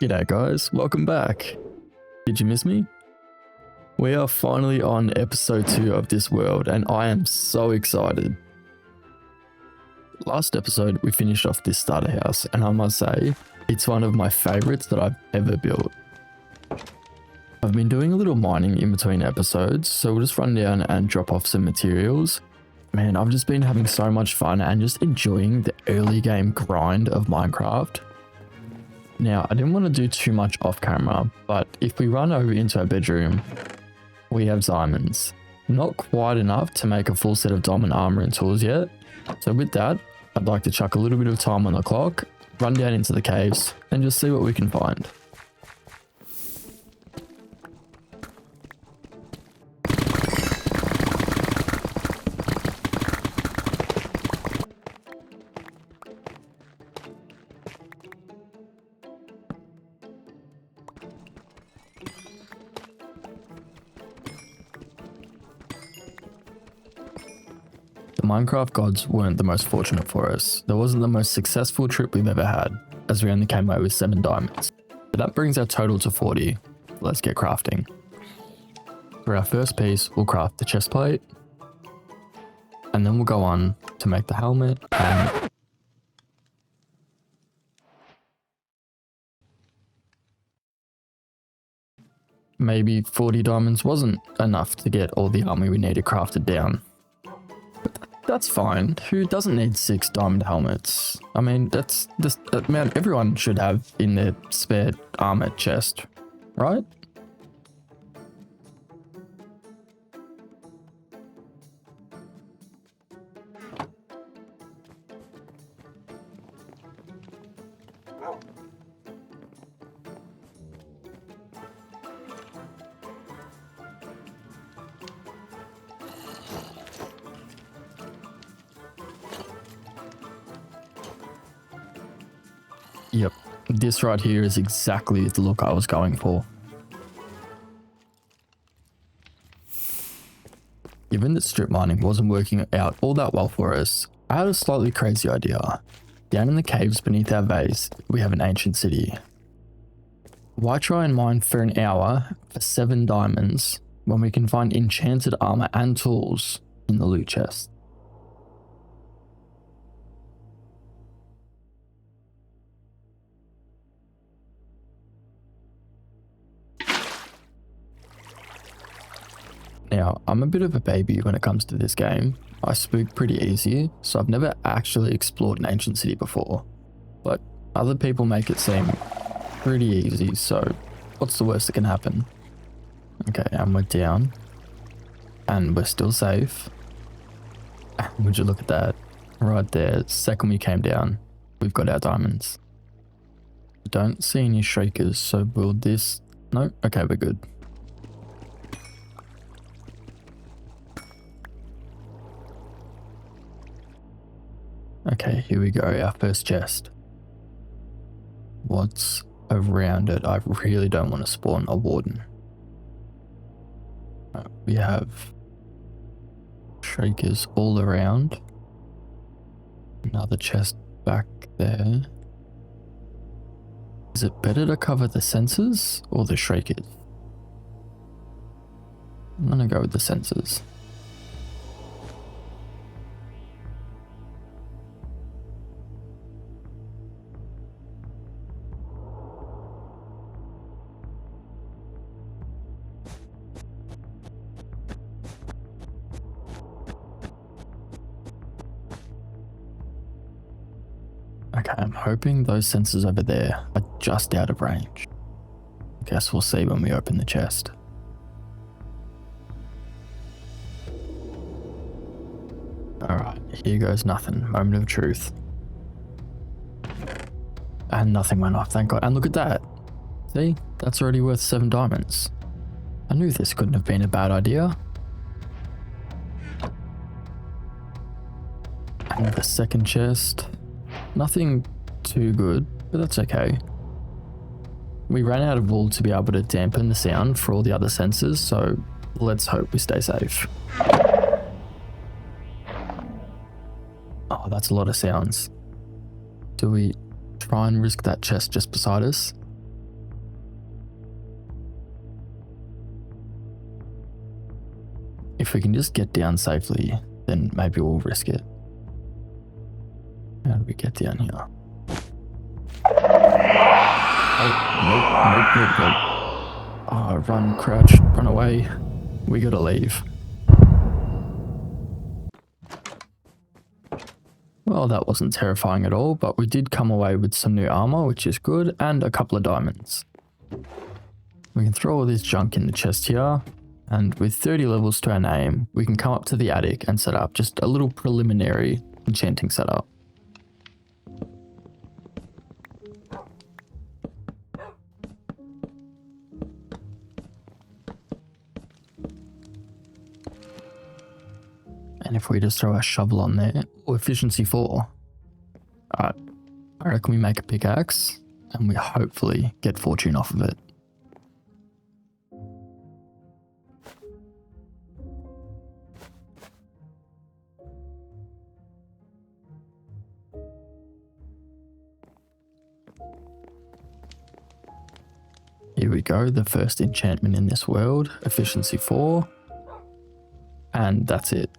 G'day guys, welcome back. Did you miss me? We are finally on episode 2 of this world and I am so excited. Last episode we finished off this starter house and I must say it's one of my favorites that I've ever built. I've been doing a little mining in between episodes, so we'll just run down and drop off some materials. Man, I've just been having so much fun and just enjoying the early game grind of Minecraft. Now, I didn't want to do too much off camera, but if we run over into our bedroom, we have diamonds. Not quite enough to make a full set of diamond armor and tools yet. So with that, I'd like to chuck a little bit of time on the clock, run down into the caves, and just see what we can find. The Minecraft gods weren't the most fortunate for us. There wasn't the most successful trip we've ever had, as we only came away with 7 diamonds. But that brings our total to 40. Let's get crafting. For our first piece, we'll craft the chest plate, and then we'll go on to make the helmet and maybe 40 diamonds wasn't enough to get all the armor we needed crafted down. That's fine. Who doesn't need 6 diamond helmets? I mean, that's just the amount everyone should have in their spare armor chest, right? Yep, this right here is exactly the look I was going for. Given that strip mining wasn't working out all that well for us, I had a slightly crazy idea. Down in the caves beneath our base, we have an ancient city. Why try and mine for an hour for 7 diamonds when we can find enchanted armor and tools in the loot chest? Now, I'm a bit of a baby when it comes to this game. I spook pretty easy, so I've never actually explored an ancient city before. But other people make it seem pretty easy, so what's the worst that can happen? Okay, and we're down. And we're still safe. Would you look at that? Right there, second we came down, we've got our diamonds. Don't see any shakers, so build this. No? Okay, we're good. Okay, here we go, our first chest. What's around it? I really don't want to spawn a warden. We have shakers all around. Another chest back there. Is it better to cover the sensors or the shakers? I'm gonna go with the sensors. Okay, I'm hoping those sensors over there are just out of range. Guess we'll see when we open the chest. Alright, here goes nothing. Moment of truth. And nothing went off, thank God. And look at that. See? That's already worth 7 diamonds. I knew this couldn't have been a bad idea. And the second chest. Nothing too good, but that's okay. We ran out of wool to be able to dampen the sound for all the other sensors, so let's hope we stay safe. Oh, that's a lot of sounds. Do we try and risk that chest just beside us? if we can just get down safely, then maybe we'll risk it. How do we get down here? Oh, nope. Oh, run, crouch, run away. We gotta leave. Well, that wasn't terrifying at all, but we did come away with some new armor, which is good, and a couple of diamonds. We can throw all this junk in the chest here, and with 30 levels to our name, we can come up to the attic and set up just a little preliminary enchanting setup. And if we just throw our shovel on there, efficiency 4. Alright, I reckon we make a pickaxe and we hopefully get fortune off of it. Here we go, the first enchantment in this world, efficiency 4. And that's it.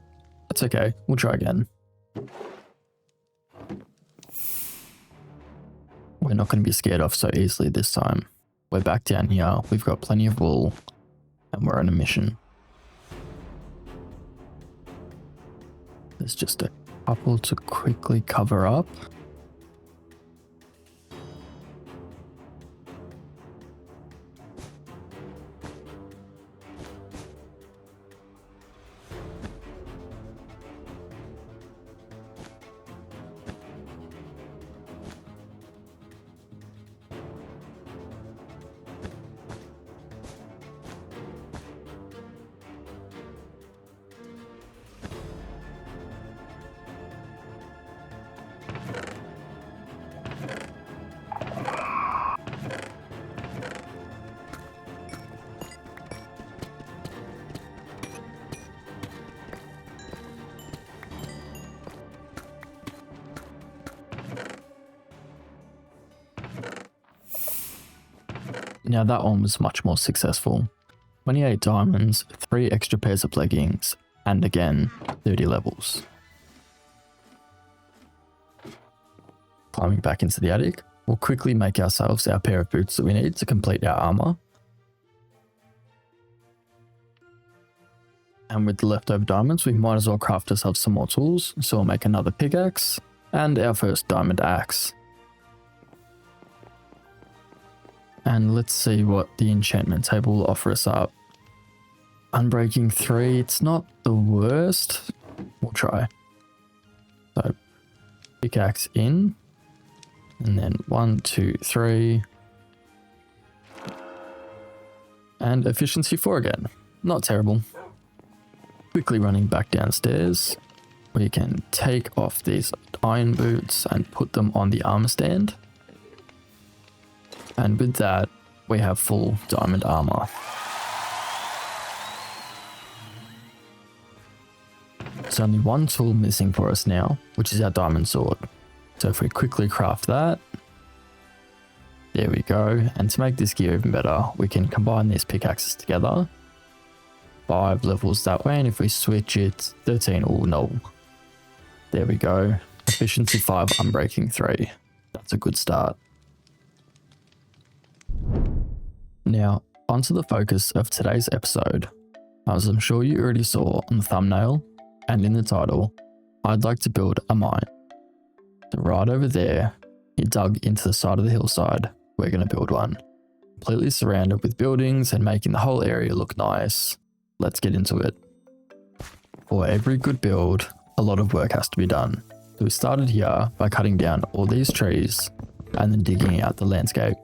That's okay, we'll try again. We're not going to be scared off so easily this time. We're back down here, we've got plenty of wool, and we're on a mission. There's just a couple to quickly cover up. Now that one was much more successful. 28 diamonds, 3 extra pairs of leggings, and again, 30 levels. Climbing back into the attic, we'll quickly make ourselves our pair of boots that we need to complete our armor. And with the leftover diamonds, we might as well craft ourselves some more tools, so we'll make another pickaxe and our first diamond axe. And let's see what the enchantment table will offer us up. Unbreaking 3, it's not the worst. We'll try. So, pickaxe in. And then 1, 2, 3. And efficiency 4 again. Not terrible. Quickly running back downstairs. We can take off these iron boots and put them on the armor stand. And with that, we have full diamond armor. There's only one tool missing for us now, which is our diamond sword. So if we quickly craft that, there we go. And to make this gear even better, we can combine these pickaxes together. 5 levels that way, and if we switch it, 13, oh no. There we go. Efficiency 5, unbreaking 3. That's a good start. Now, onto the focus of today's episode. As I'm sure you already saw on the thumbnail and in the title, I'd like to build a mine. So right over there, you dug into the side of the hillside, we're going to build one. Completely surrounded with buildings and making the whole area look nice. Let's get into it. For every good build, a lot of work has to be done. So we started here by cutting down all these trees and then digging out the landscape.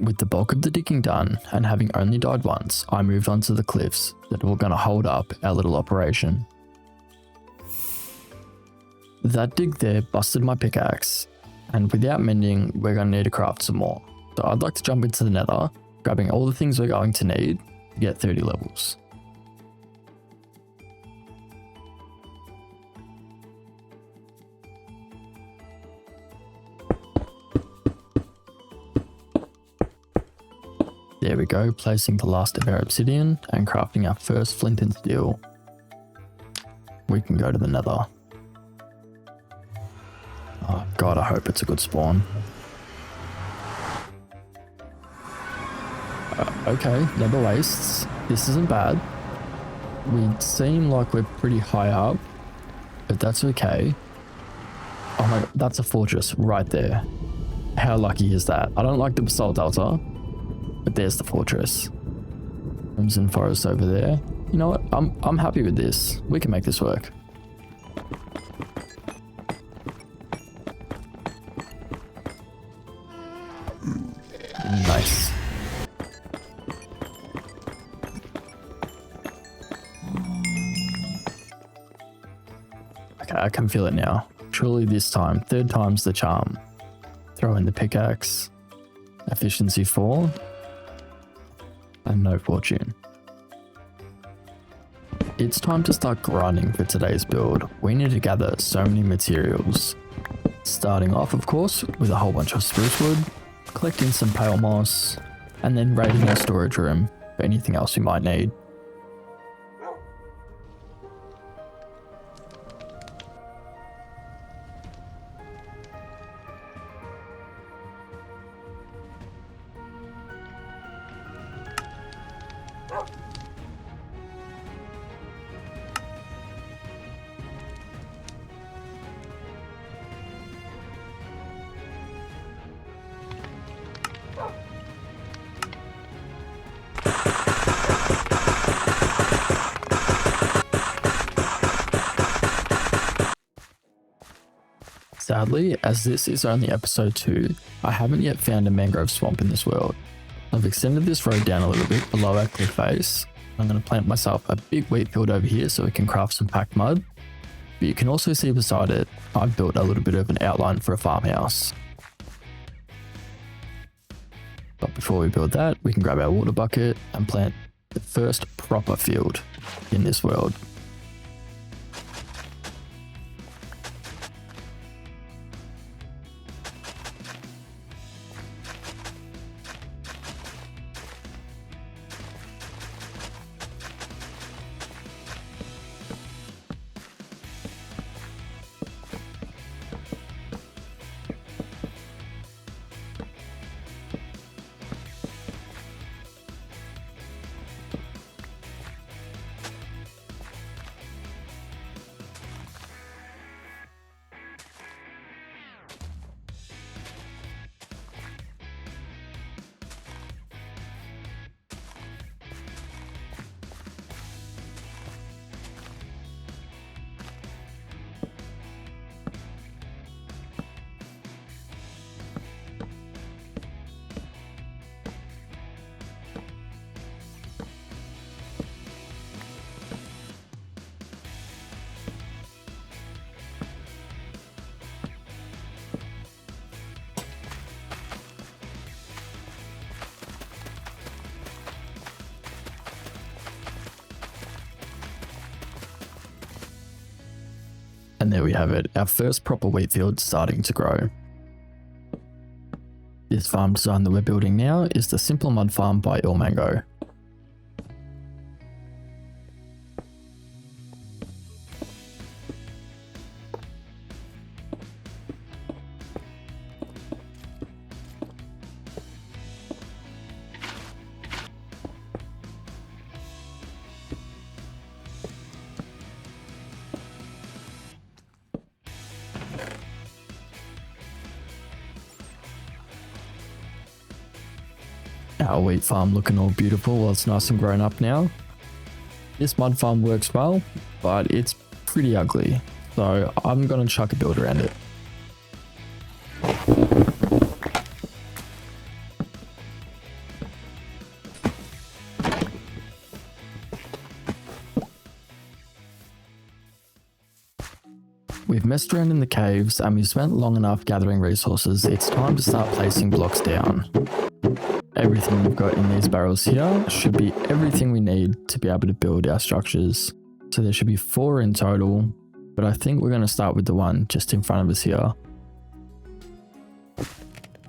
With the bulk of the digging done and having only died once, I moved on to the cliffs that were going to hold up our little operation. That dig there busted my pickaxe, and without mending, we're going to need to craft some more. So I'd like to jump into the nether, grabbing all the things we're going to need to get 30 levels. There we go, placing the last of our obsidian and crafting our first flint and steel. We can go to the nether. Oh god, I hope it's a good spawn. Okay, nether wastes. This isn't bad. We seem like we're pretty high up, but that's okay. Oh my god, that's a fortress right there. How lucky is that? I don't like the basalt delta, but there's the fortress. Crimson forest over there. You know what? I'm happy with this. We can make this work. Nice. Okay, I can feel it now. Surely this time, third time's the charm. Throw in the pickaxe. Efficiency 4. And no fortune. It's time to start grinding for today's build. We need to gather so many materials. Starting off, of course, with a whole bunch of spruce wood, collecting some pale moss, and then raiding our storage room for anything else we might need. Sadly, as this is only episode 2, I haven't yet found a mangrove swamp in this world. I've extended this road down a little bit below our cliff face. I'm going to plant myself a big wheat field over here so we can craft some packed mud. But you can also see beside it, I've built a little bit of an outline for a farmhouse. But before we build that, we can grab our water bucket and plant the first proper field in this world. And there we have it, our first proper wheat field starting to grow. This farm design that we're building now is the Simple Mud Farm by Ilmango. Our wheat farm looking all beautiful, well it's nice and grown up now. This mud farm works well, but it's pretty ugly, so I'm going to chuck a build around it. We we've messed around in the caves and we've spent long enough gathering resources, it's time to start placing blocks down. Everything we've got in these barrels here should be everything we need to be able to build our structures. So there should be 4 in total, but I think we're going to start with the one just in front of us here.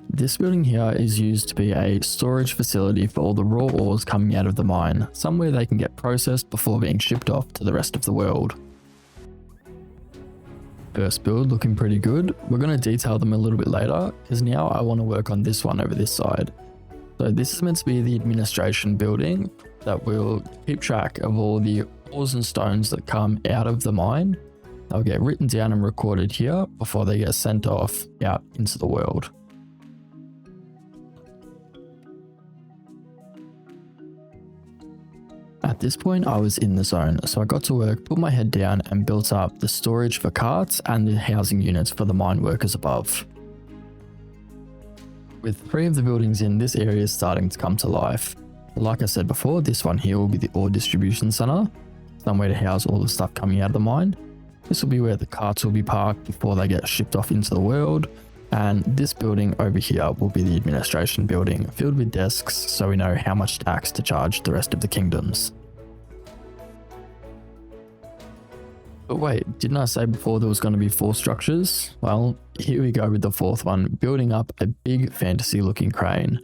This building here is used to be a storage facility for all the raw ores coming out of the mine, somewhere they can get processed before being shipped off to the rest of the world. First build looking pretty good. We're going to detail them a little bit later, because now I want to work on this one over this side. So this is meant to be the administration building that will keep track of all the ores and stones that come out of the mine. They'll get written down and recorded here before they get sent off out into the world. At this point I was in the zone, so I got to work, put my head down and built up the storage for carts and the housing units for the mine workers above. With 3 of the buildings in, this area is starting to come to life. Like I said before, this one here will be the ore distribution center, somewhere to house all the stuff coming out of the mine. This will be where the carts will be parked before they get shipped off into the world. And this building over here will be the administration building, filled with desks so we know how much tax to charge the rest of the kingdoms. But wait, didn't I say before there was going to be 4 structures? Well, here we go with the 4th one, building up a big fantasy looking crane.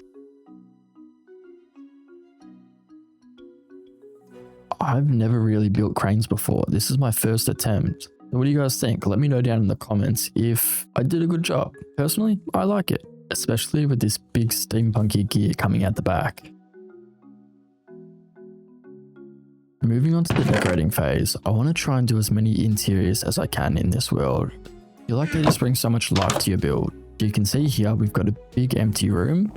I've never really built cranes before. This is my first attempt. What do you guys think? Let me know down in the comments if I did a good job. Personally, I like it, especially with this big steampunky gear coming out the back. Moving on to the decorating phase, I want to try and do as many interiors as I can in this world. I feel like they just bring so much life to your build. You can see here we've got a big empty room,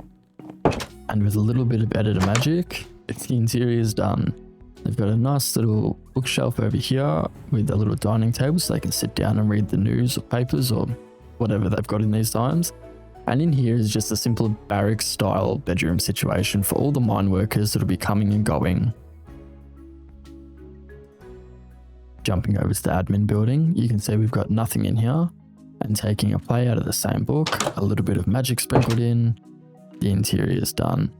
and with a little bit of editor magic, the interior is done. They've got a nice little bookshelf over here with a little dining table so they can sit down and read the news or papers or whatever they've got in these times. And in here is just a simple barracks style bedroom situation for all the mine workers that'll be coming and going. Jumping over to the admin building, you can see we've got nothing in here, and taking a play out of the same book, a little bit of magic sprinkled in, the interior is done.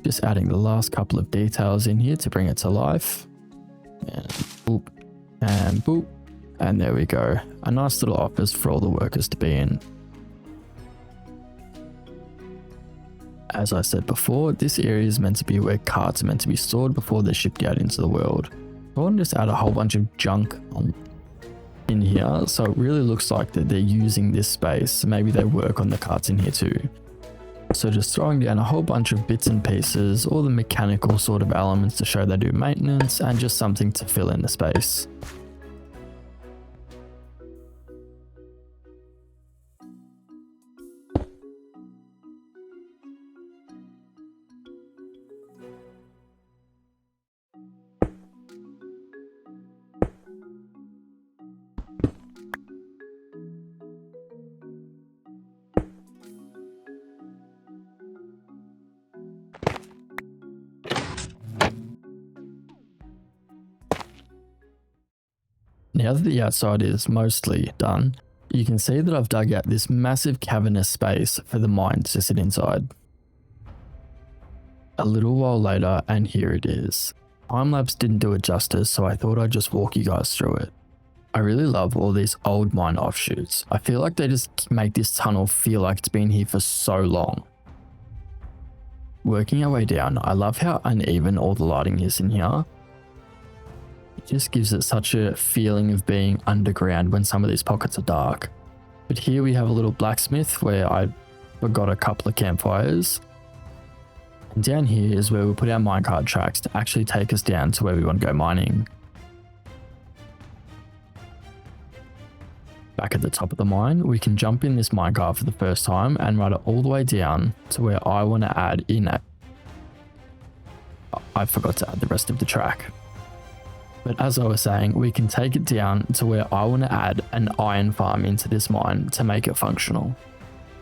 Just adding the last couple of details in here to bring it to life. And boop, and boop, and there we go. A nice little office for all the workers to be in. As I said before, this area is meant to be where carts are meant to be stored before they're shipped out into the world. I want to just add a whole bunch of junk in here, so it really looks like that they're using this space. Maybe they work on the carts in here too. So just throwing down a whole bunch of bits and pieces, all the mechanical sort of elements to show they do maintenance, and just something to fill in the space. Now that the outside is mostly done, you can see that I've dug out this massive cavernous space for the mine to sit inside. A little while later, and here it is. Time-lapse didn't do it justice, so I thought I'd just walk you guys through it. I really love all these old mine offshoots. I feel like they just make this tunnel feel like it's been here for so long. Working our way down, I love how uneven all the lighting is in here. It just gives it such a feeling of being underground when some of these pockets are dark. But here we have a little blacksmith where I forgot a couple of campfires. And down here is where we'll put our minecart tracks to actually take us down to where we want to go mining. Back at the top of the mine, we can jump in this minecart for the first time and ride it all the way down to where I want to add in it. I forgot to add the rest of the track. But as I was saying, we can take it down to where I want to add an iron farm into this mine to make it functional.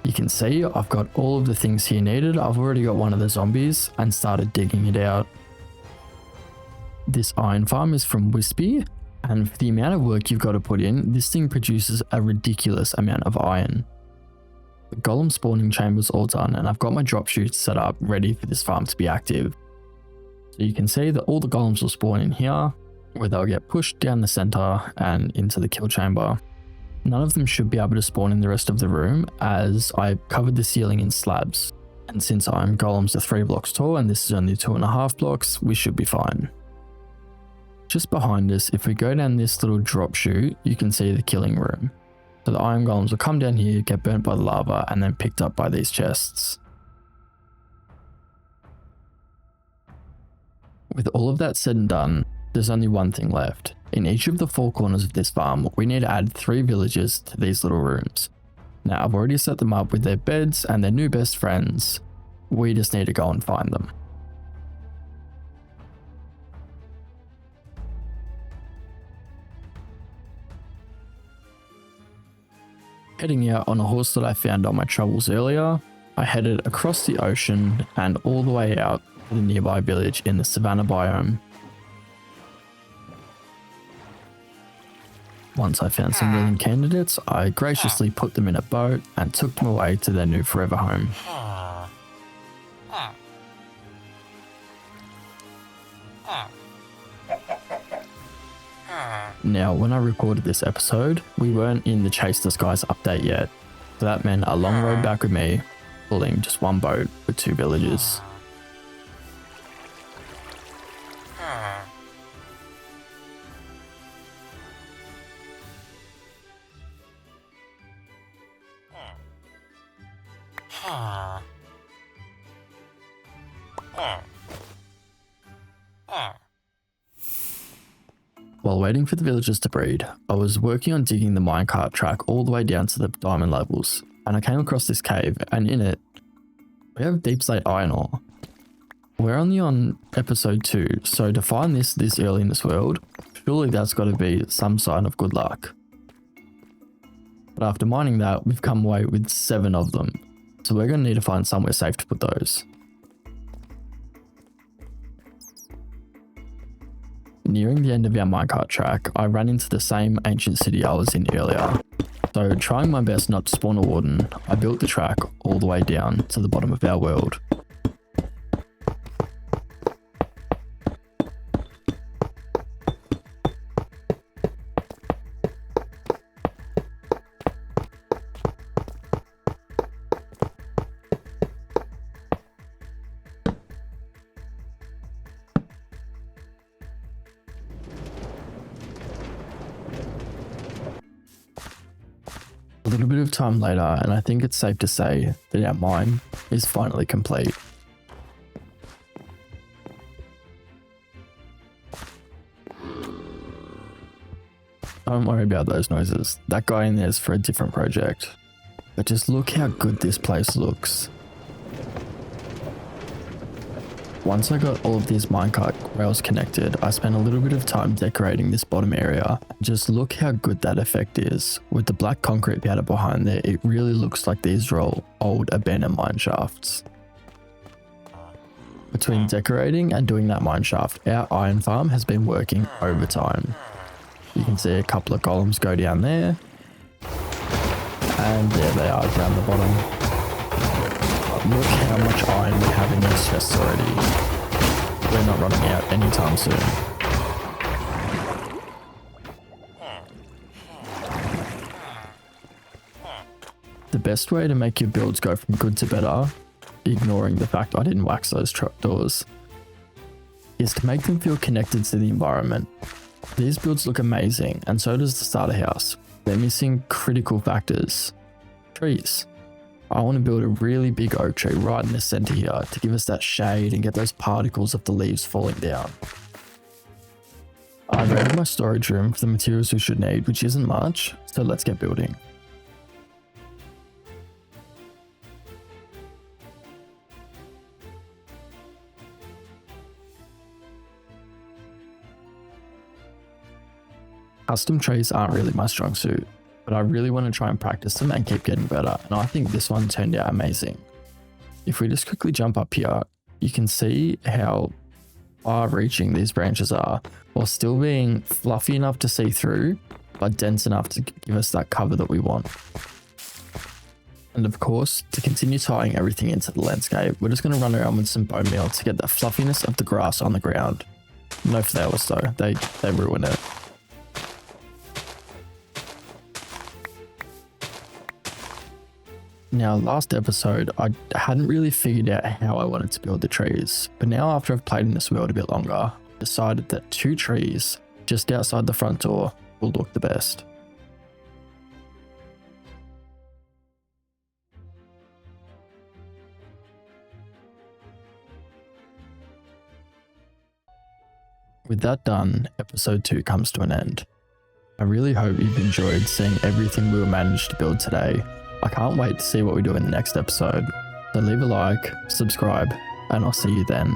You can see I've got all of the things here needed. I've already got one of the zombies and started digging it out. This iron farm is from Wispy, And for the amount of work you've got to put in, this thing produces a ridiculous amount of iron. The golem spawning chamber's all done, and I've got my drop chutes set up ready for this farm to be active. So you can see that all the golems will spawn in here, where they'll get pushed down the center and into the kill chamber. None of them should be able to spawn in the rest of the room, as I covered the ceiling in slabs. And since I'm golems are 3 blocks tall and this is only 2.5 blocks, we should be fine. Just behind us, if we go down this little drop chute, you can see the killing room. So the iron golems will come down here, get burnt by the lava, and then picked up by these chests. With all of that said and done, there's only one thing left. In each of the 4 corners of this farm, we need to add 3 villagers to these little rooms. Now, I've already set them up with their beds and their new best friends. We just need to go and find them. Heading out on a horse that I found on my travels earlier, I headed across the ocean and all the way out to the nearby village in the savanna biome. Once I found some willing candidates, I graciously put them in a boat and took them away to their new forever home. Now, when I recorded this episode, we weren't in the Chase the Skies update yet, so that meant a long road back with me, pulling just one boat with 2 villagers. While waiting for the villagers to breed, I was working on digging the minecart track all the way down to the diamond levels, and I came across this cave, and in it, we have deep slate iron ore. We're only on episode 2, so to find this early in this world, surely that's got to be some sign of good luck. But after mining that, we've come away with 7 of them, so we're going to need to find somewhere safe to put those. Nearing the end of our minecart track, I ran into the same ancient city I was in earlier. So trying my best not to spawn a warden, I built the track all the way down to the bottom of our world. A little bit of time later, and I think it's safe to say that our mine is finally complete. Don't worry about those noises. That guy in there is for a different project. But just look how good this place looks. Once I got all of these minecart rails connected, I spent a little bit of time decorating this bottom area. Just look how good that effect is. With the black concrete powder behind there, it really looks like these are all old abandoned mine shafts. Between decorating and doing that mine shaft, our iron farm has been working overtime. You can see a couple of golems go down there. And there they are down the bottom. Look how much iron we have in these chests already. We're not running out anytime soon. The best way to make your builds go from good to better, ignoring the fact I didn't wax those trapdoors, is to make them feel connected to the environment. These builds look amazing, and so does the starter house. They're missing critical factors. Trees. I want to build a really big oak tree right in the center here to give us that shade and get those particles of the leaves falling down. I've raided my storage room for the materials we should need, which isn't much, so let's get building. Custom trees aren't really my strong suit, but I really want to try and practice them and keep getting better, and I think this one turned out amazing. If we just quickly jump up here, you can see how far reaching these branches are, while still being fluffy enough to see through, but dense enough to give us that cover that we want. And of course, to continue tying everything into the landscape, we're just going to run around with some bone meal to get the fluffiness of the grass on the ground. No flowers though, they ruin it. Now, last episode, I hadn't really figured out how I wanted to build the trees, but now after I've played in this world a bit longer, I decided that 2 trees just outside the front door will look the best. With that done, episode 2 comes to an end. I really hope you've enjoyed seeing everything we managed to build today. I can't wait to see what we do in the next episode. So leave a like, subscribe, and I'll see you then.